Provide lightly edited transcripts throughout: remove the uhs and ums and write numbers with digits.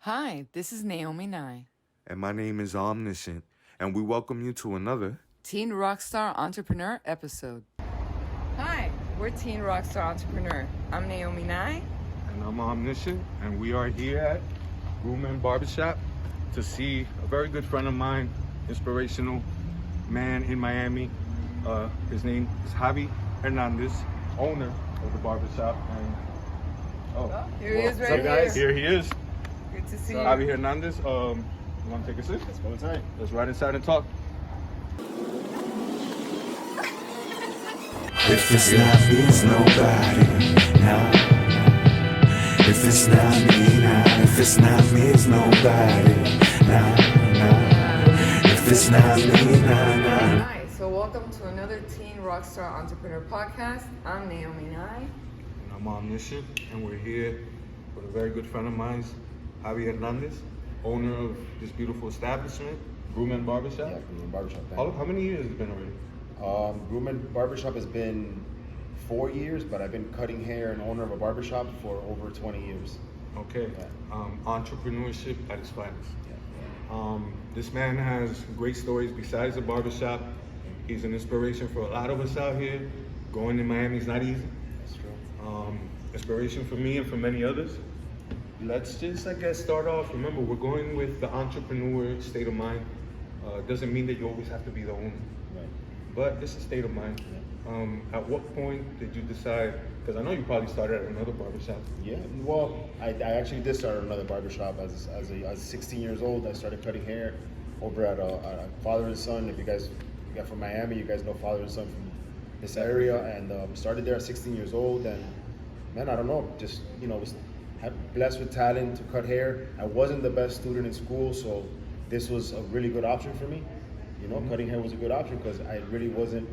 Hi, this is Naomi Nye. And my name is Omniscient, and we welcome you to another Teen Rockstar Entrepreneur episode. Hi, we're Teen Rockstar Entrepreneur. I'm Naomi Nye. And I'm Omniscient, and we are here at GruMen Barbershop to see a very good friend of mine, inspirational man in Miami. His name is Javier Hernandez, owner of the barbershop. And Here he is right so guys, here. Here he is. Good to see you. Javier Hernandez. You want to take a sip? Let's go inside. Let's ride inside and talk. If it's not me, it's nobody. No. If it's not me, nah. If it's not me, it's nobody. Nah. If it's not me, nah. Hi, so welcome to another Teen Rockstar Entrepreneur podcast. I'm Naomi Nye. And I'm Omniscient, and we're here with a very good friend of mine, Javier Hernandez, owner of this beautiful establishment, GruMen Barbershop. Yeah, GruMen Barbershop. How many years has it been already? GruMen Barbershop has been 4 years, but I've been cutting hair and owner of a barbershop for over 20 years. Okay. Yeah. Entrepreneurship at its finest. Yeah. This man has great stories besides the barbershop. He's an inspiration for a lot of us out here. Going in Miami is not easy. That's true. Inspiration for me and for many others. Let's just, start off. Remember, we're going with the entrepreneur state of mind. Doesn't mean that you always have to be the owner, Right. but it's a state of mind. Yeah. At what point did you decide? Because I know you probably started at another barbershop. Yeah, well, I actually did start another barbershop as 16 years old. I started cutting hair over at a Father and Son. If you guys got from Miami, you guys know Father and Son from this area. And started there at 16 years old. And man, I don't know, just, was blessed with talent to cut hair. I wasn't the best student in school, so this was a really good option for me. Cutting hair was a good option because I really wasn't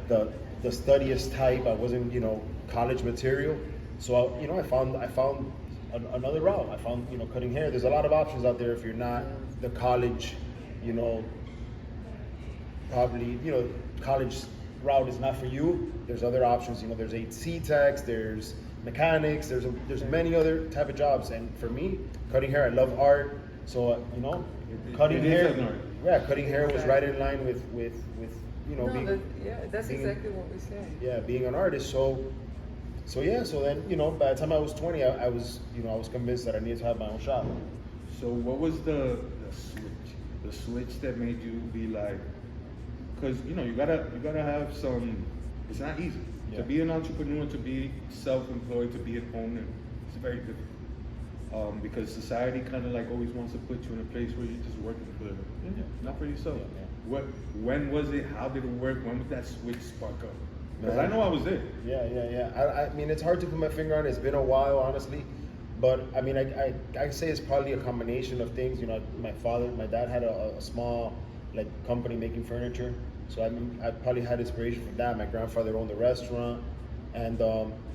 the studiest type. I wasn't, college material. So I found another route. I found, cutting hair. There's a lot of options out there if you're not the college, probably, college route is not for you. There's other options. There's AC techs, there's mechanics, there's many other type of jobs. And for me, cutting hair, I love art. So, cutting hair, cutting hair was right in line with being, that's exactly what we say. yeah, being an artist. So then, by the time I was 20, I was convinced that I needed to have my own shop. So what was the switch that made you be like, because you gotta have some, it's not easy to be an entrepreneur, to be self-employed, to be an owner. It's very difficult because society kind of always wants to put you in a place where you're just working for not for yourself. When was it? How did it work? When did that switch spark up? Because I know I was there. Yeah. I mean, it's hard to put my finger on it. It's been a while, honestly. But I mean, I say it's probably a combination of things. My dad had a small company making furniture. So I probably had inspiration from that. My grandfather owned a restaurant. And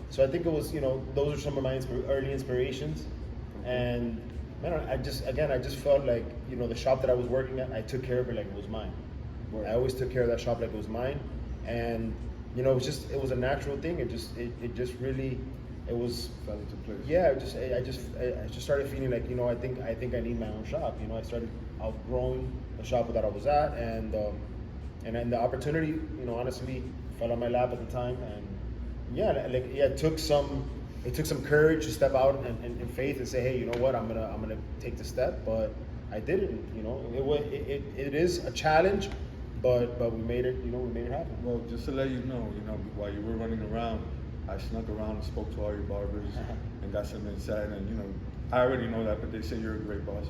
so I think it was, those are some of my early inspirations. And man, I just felt like, the shop that I was working at, I took care of it like it was mine. I always took care of that shop like it was mine. And it was a natural thing. It just really Fell into place. Yeah, I just started feeling like, I think I need my own shop. I started outgrowing the shop that I was at, and then the opportunity, honestly, fell on my lap at the time, and it took some courage to step out and faith and say, hey, you know what, I'm gonna take the step, but I did it. It is a challenge, but we made it. We made it happen. Well, just to let you know, while you were running around, I snuck around and spoke to all your barbers and got some insight. And I already know that, but they say you're a great boss.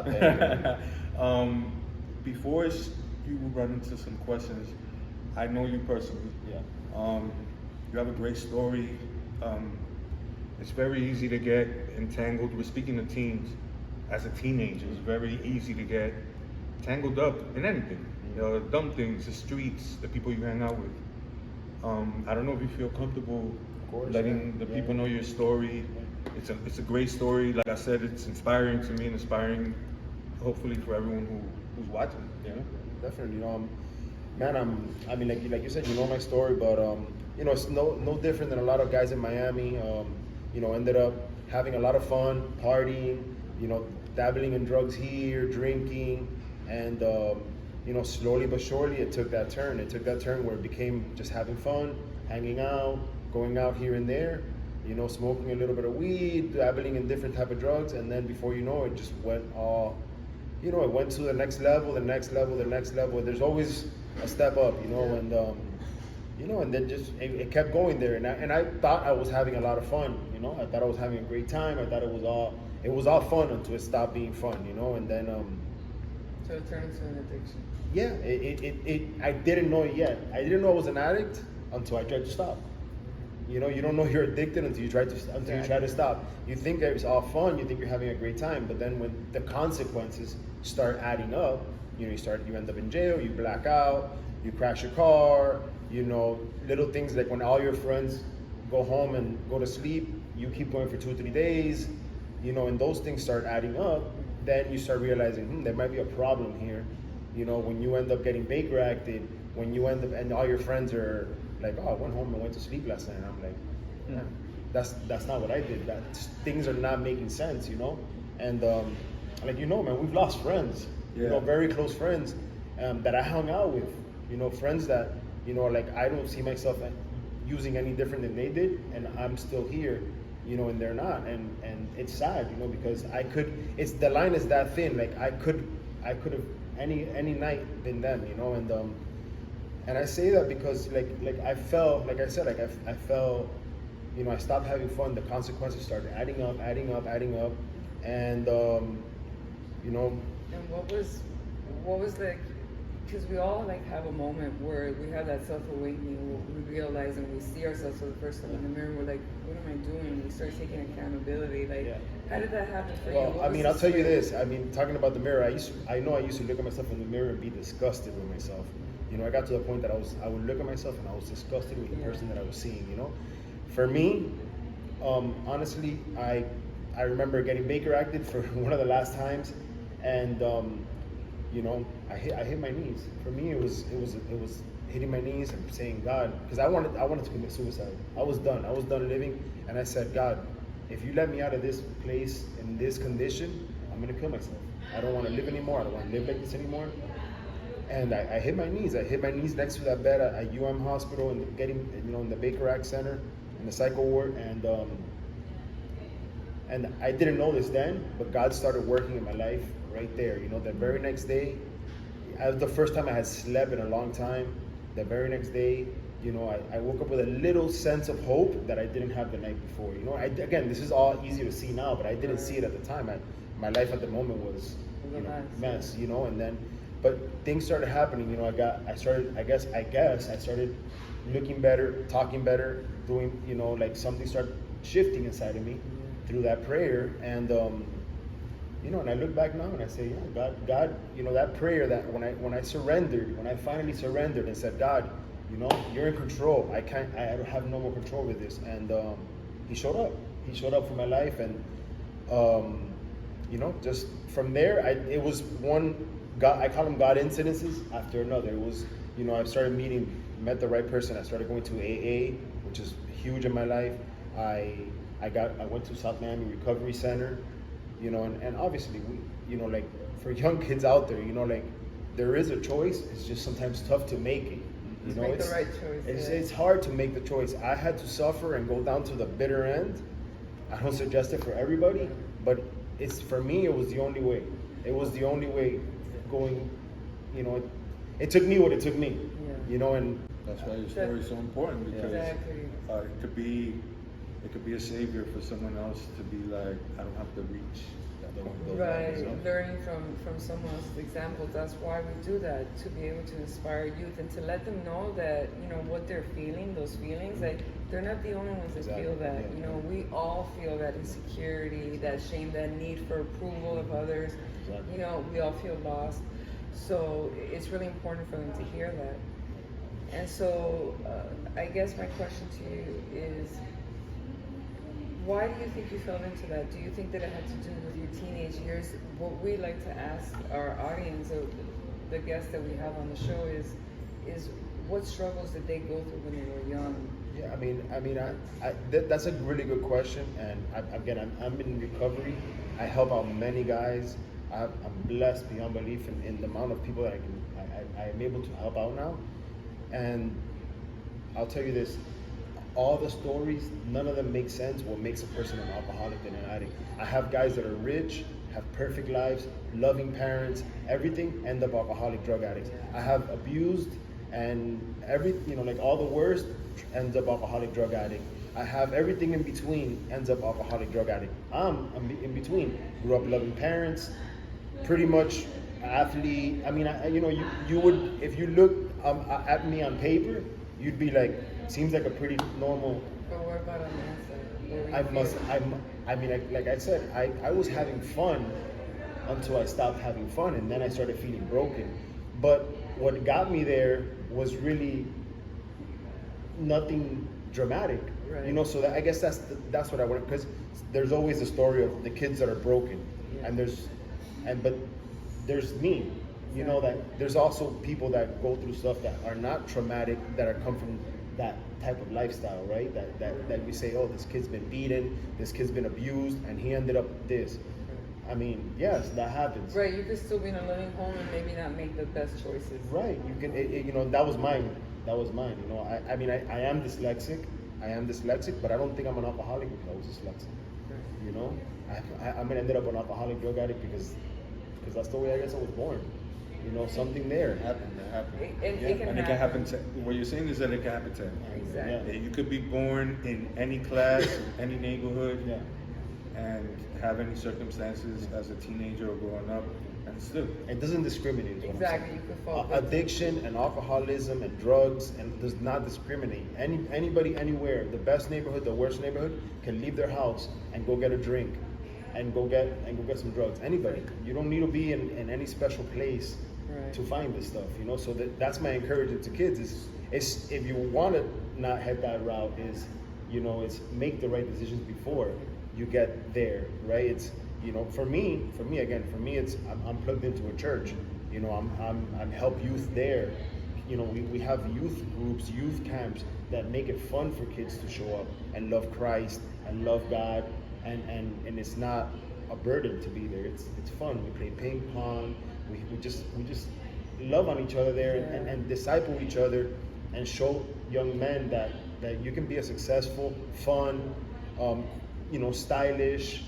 Thank you. Before you run into some questions, I know you personally. Yeah. You have a great story. It's very easy to get entangled. We're speaking to teens. As a teenager, it's very easy to get tangled up in anything. Dumb things, the streets, the people you hang out with. I don't know if you feel comfortable letting the people know your story. It's a great story. Like I said, it's inspiring to me and inspiring, hopefully, for everyone who's watching. Definitely. Man, like you said, my story, but it's no different than a lot of guys in Miami. Ended up having a lot of fun, partying, you know, dabbling in drugs here, drinking, and you know, slowly but surely it took that turn. It took that turn where it became just having fun, hanging out, going out here and there, you know, smoking a little bit of weed, dabbling in different type of drugs, and then before you know it, just went all, you know, it went to the next level, the next level, the next level. There's always a step up, you know, and you know, and then just it kept going there, and I thought I was having a lot of fun, you know. I thought I was having a great time. I thought it was all fun until it stopped being fun, you know, and then So it turned into an addiction. yeah, I didn't know it yet. I didn't know I was an addict until I tried to stop. You know, you don't know you're addicted until you try to stop. You think it's all fun, you think you're having a great time, but then when the consequences start adding up, you know, you end up in jail, you black out, you crash your car, you know, little things like when all your friends go home and go to sleep, you keep going for 2 or 3 days, you know, and those things start adding up, then you start realizing, there might be a problem here. You know, when you end up getting Baker acted, when you end up, and all your friends are like, oh, I went home and went to sleep last night. And I'm like, that's not what I did. Things are not making sense, you know? And like, you know, man, we've lost friends, you know, very close friends that I hung out with, you know, friends that, you know, like I don't see myself using any different than they did, and I'm still here, you know, and they're not. And it's sad, you know, because the line is that thin. Like I could have any night been them, you know, and I say that because like I felt, like I said, like I felt, you know, I stopped having fun. The consequences started adding up, and you know. And what was like, because we all like have a moment where we have that self-awakening, where we realize and we see ourselves for the first time in the mirror, and we're like, what am I doing? We start taking accountability. Like, how did that happen for you? Well, I mean, I'll tell you this. I mean, talking about the mirror, I know I used to look at myself in the mirror and be disgusted with myself. You know, I got to the point that I would look at myself and I was disgusted with the person that I was seeing, you know. For me, honestly, I remember getting Baker acted for one of the last times, and you know, I hit my knees. For me, it was hitting my knees and saying, God, because I wanted to commit suicide. I was done living, and I said, God, if you let me out of this place in this condition, I'm gonna kill myself. I don't want to live anymore. I don't want to live like this anymore. And I hit my knees. I hit my knees next to that bed at UM Hospital and in the Baker Act Center, in the psycho ward, and I didn't know this then, but God started working in my life right there. You know, the very next day, it was the first time I had slept in a long time. The very next day, you know, I woke up with a little sense of hope that I didn't have the night before. You know, again, this is all easy to see now, but I didn't see it at the time. My life at the moment was, you know, mess. You know, and then, but things started happening. You know, I started looking better, talking better, doing, you know, like something started shifting inside of me through that prayer, and you know, and I look back now and I say, yeah, God, you know, that prayer that when I finally surrendered and said, God, you know, you're in control. I don't have no more control with this, and He showed up. He showed up for my life, and you know, just from there, it was one God. I call them God incidences after another. It was, you know, I started met the right person. I started going to AA, which is huge in my life. I went to South Miami Recovery Center, you know, and obviously you know, like for young kids out there, you know, like there is a choice. It's just sometimes tough to make it. You know, make the right choice. It's hard to make the choice. I had to suffer and go down to the bitter end. I don't suggest it for everybody, but for me, it was the only way. It was the only way going, you know, it took me what it took me, you know, and that's why your story is so important, because it could be a savior for someone else to be like, I don't have to reach that point. Right, learning from someone else's examples. That's why we do that, to be able to inspire youth and to let them know that, you know, what they're feeling, those feelings, like they're not the only ones that feel that. You know, we all feel that insecurity, that shame, that need for approval of others. You know, we all feel lost. So it's really important for them to hear that. And so I guess my question to you is, why do you think you fell into that? Do you think that it had to do with your teenage years? What we like to ask our audience, or the guests that we have on the show, is what struggles did they go through when they were young? Yeah, I mean, that's a really good question. And I'm in recovery, I help out many guys. I'm blessed beyond belief in the amount of people that I am able to help out now. And I'll tell you this, all the stories, none of them make sense. What makes a person an alcoholic and an addict? I have guys that are rich, have perfect lives, loving parents, everything, end up alcoholic drug addicts. I have abused and like all the worst ends up alcoholic drug addict. I have everything in between, ends up alcoholic drug addict. I'm in between. Grew up loving parents, pretty much athlete. I mean, you would, if you look at me on paper, you'd be like, seems like a pretty normal. But what about on the inside? Like I said, I was having fun until I stopped having fun, and then I started feeling broken. But what got me there was really nothing dramatic. Right. So that, I guess that's what I want, because there's always the story of the kids that are broken, Yeah. but there's me, that there's also people that go through stuff that are not traumatic, that are come from that type of lifestyle, right? That we say, oh, this kid's been beaten, this kid's been abused, and he ended up this. I mean, yes, that happens. Right, you could still be in a loving home and maybe not make the best choices. Right, you can. That was mine. I am dyslexic, but I don't think I'm an alcoholic because I was dyslexic. I ended up an alcoholic drug addict because that's the way I guess I was born. Something there. It happened. It can happen. To, what you're saying is that it can happen to anyone. Exactly. Yeah, you could be born in any class, any neighborhood, Yeah. and have any circumstances as a teenager or growing up, and still. It doesn't discriminate. is what I'm Exactly, saying. you could fall victim. Addiction and alcoholism and drugs and does not discriminate. Anybody anywhere, the best neighborhood, the worst neighborhood, can leave their house and go get a drink, and go get some drugs. Anybody. You don't need to be in any special place Right. to find this stuff. So that's my encouragement to kids. Is if you want to not head that route, it's make the right decisions before you get there. Right. It's for me, it's I'm plugged into a church. I'm help youth there. We have youth groups, youth camps that make it fun for kids to show up and love Christ and love God, and it's not a burden to be there. It's fun. We play ping pong. We just love on each other there, and disciple each other, and show young men that you can be a successful, fun, stylish,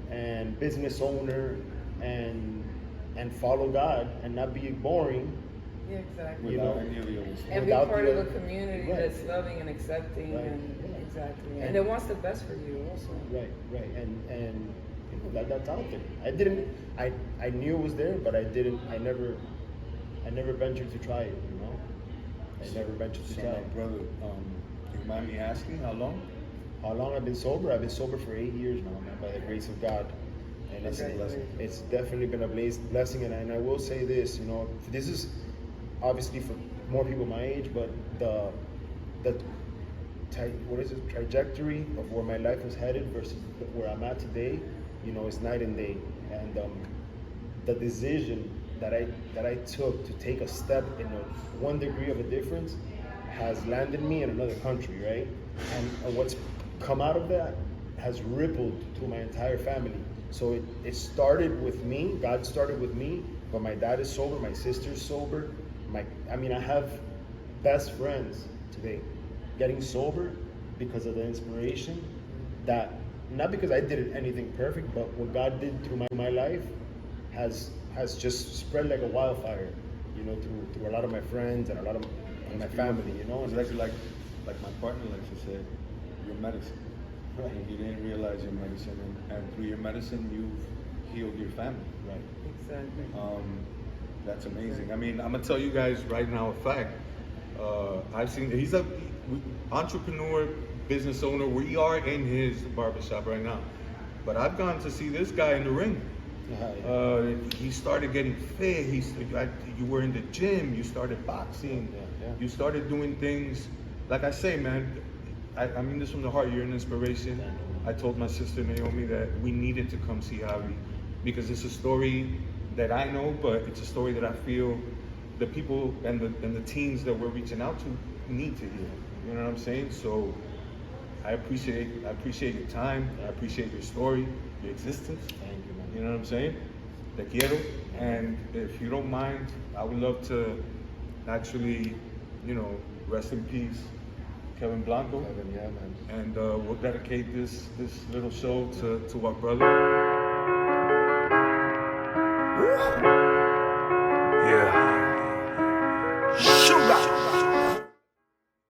and business owner, and follow God and not be boring. Yeah, exactly. Without any of the other stuff. And be without part the of a other- community Right. that's loving and accepting, Right. and Yeah. exactly, And- and it wants the best for you also. Right, and that's out there. I knew it was there, but I never ventured to try it. I never ventured to So, try it. brother, do you mind me asking how long? How long I've been sober? I've been sober for 8 years now, man, by the grace of God. And it's definitely been a blessing. And I will say this, this is obviously for more people my age, but the trajectory of where my life was headed versus where I'm at today, it's night and day. And the decision that I took to take a step in 1 degree of a difference has landed me in another country, right? And what's come out of that has rippled through my entire family. So it started with me. God started with me, but my dad is sober, my sister's sober. I have best friends today getting sober because of the inspiration that, not because I did anything perfect, but what God did through my life has just spread like a wildfire, through a lot of my friends and a lot of my family, It's and actually like my partner likes to say, your medicine. Right. And you didn't realize your medicine, and through your medicine, you've healed your family. right. Exactly. That's amazing. I mean, I'm gonna tell you guys right now a fact. I've seen he's a entrepreneur, business owner. We are in his barbershop right now, but I've gone to see this guy in the ring. He started getting fit. You were in the gym. You started boxing. Yeah. You started doing things. Like I say, man, I mean this from the heart. You're an inspiration. I told my sister Naomi that we needed to come see Javi because it's a story that I know, but it's a story that I feel the people and the teens that we're reaching out to need to hear. You know what I'm saying? So I appreciate your time. I appreciate your story, your existence. Thank you, You know what I'm saying? Te quiero. And if you don't mind, I would love to actually, you know, rest in peace, Kevin Blanco. Kevin, yeah, man. And we'll dedicate this little show to our brother.